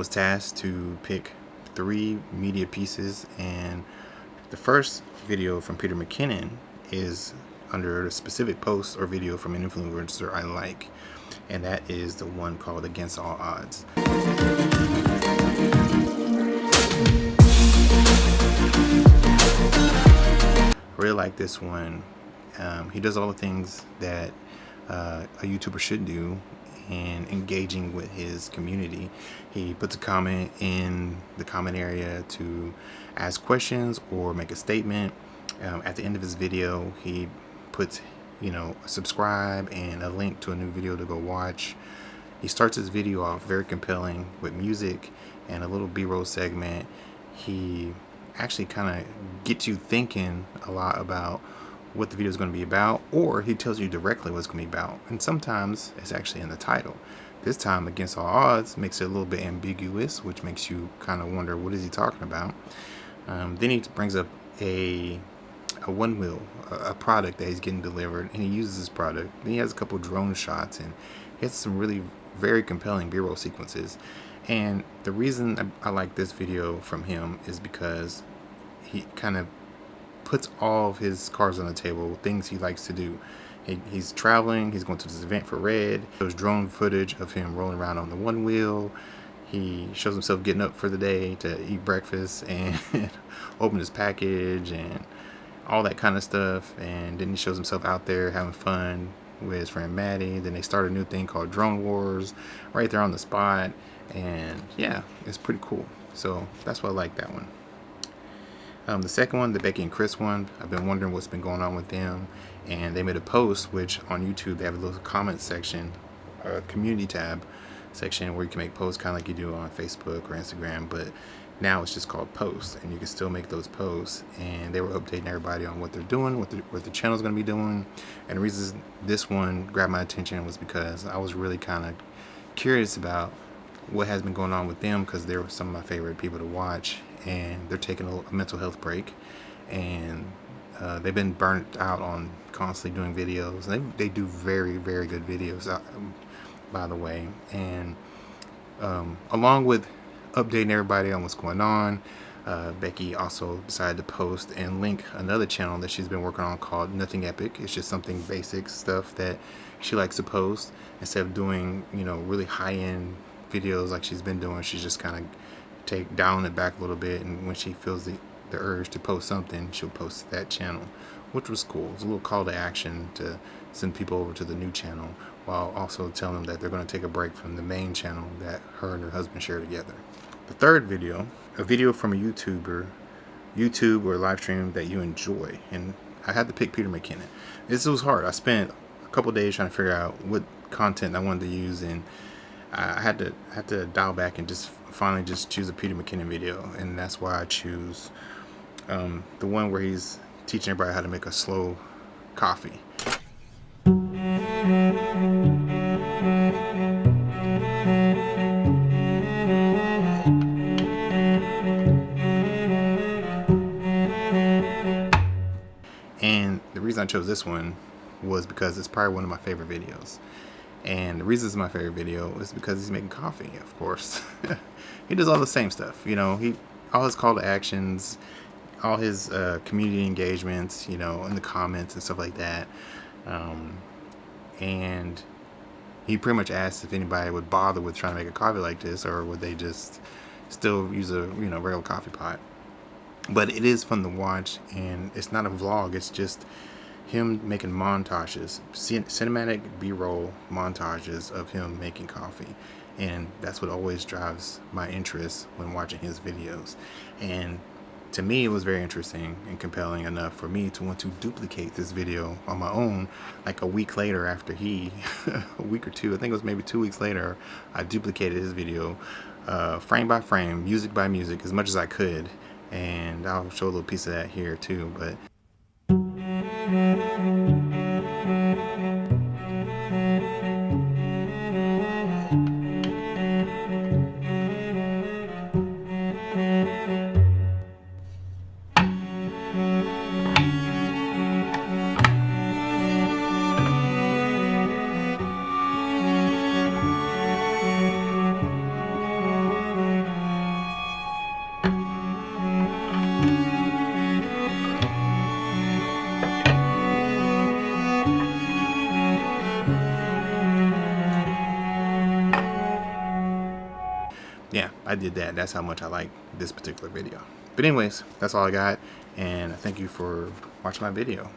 was tasked to pick 3 media pieces, and the first video from Peter McKinnon is under a specific post or video from an influencer I like, and that is the one called Against All Odds. I really like this one. He does all the things that a YouTuber should do in engaging with his community. He puts a comment in the comment area to ask questions or make a statement. At the end of his video, he puts subscribe and a link to a new video to go watch. He starts his video off very compelling with music and a little B-roll segment. He actually kind of gets you thinking a lot about what the video is going to be about, or he tells you directly what it's going to be about, and sometimes it's actually in the title. This time, Against All Odds makes it a little bit ambiguous, which makes you kind of wonder, what is he talking about? Then he brings up a one wheel, a product that he's getting delivered, and he uses this product. Then he has a couple drone shots, and he has some really very compelling B-roll sequences. And the reason I like this video from him is because he kind of puts all of his cards on the table, things he likes to do. He's traveling, he's going to this event for Red. There's drone footage of him rolling around on the one wheel. He shows himself getting up for the day to eat breakfast and open his package and all that kind of stuff. And then he shows himself out there having fun with his friend Maddie. Then they start a new thing called Drone Wars right there on the spot. And yeah, it's pretty cool. So that's why I like that one. The second one, the Becky and Chris one, I've been wondering what's been going on with them, and they made a post, which on YouTube they have a little comment section, a community tab section where you can make posts kind of like you do on Facebook or Instagram, but now it's just called posts, and you can still make those posts. And they were updating everybody on what they're doing, what the channel's going to be doing. And the reason this one grabbed my attention was because I was really kind of curious about what has been going on with them, because they were some of my favorite people to watch, and they're taking a mental health break, and they've been burnt out on constantly doing videos. They do very, very good videos, by the way. And along with updating everybody on what's going on, Becky also decided to post and link another channel that she's been working on called Nothing Epic. It's just something basic stuff that she likes to post instead of doing really high-end videos like she's been doing. She's just kind of down it back a little bit, and when she feels the urge to post something, she'll post that channel, which was cool. It's a little call to action to send people over to the new channel, while also telling them that they're going to take a break from the main channel that her and her husband share together. The third video, a video from a YouTube or live stream that you enjoy, and I had to pick Peter McKinnon. This was hard. I spent a couple days trying to figure out what content I wanted to use, and I had to dial back and just finally just choose a Peter McKinnon video, and that's why I choose the one where he's teaching everybody how to make a slow coffee. And the reason I chose this one was because it's probably one of my favorite videos. And the reason it's my favorite video is because he's making coffee, of course. He does all the same stuff, all his call to actions, all his community engagements, in the comments and stuff like that. And he pretty much asked if anybody would bother with trying to make a coffee like this, or would they just still use a regular coffee pot. But it is fun to watch, and it's not a vlog. It's just him making montages, cinematic B-roll montages of him making coffee. And that's what always drives my interest when watching his videos. And to me, it was very interesting and compelling enough for me to want to duplicate this video on my own. Like a week later, after a week or two, I think it was maybe 2 weeks later, I duplicated his video frame by frame, music by music, as much as I could. And I'll show a little piece of that here too. But yeah, I did that. That's how much I like this particular video. But anyways, that's all I got, and thank you for watching my video.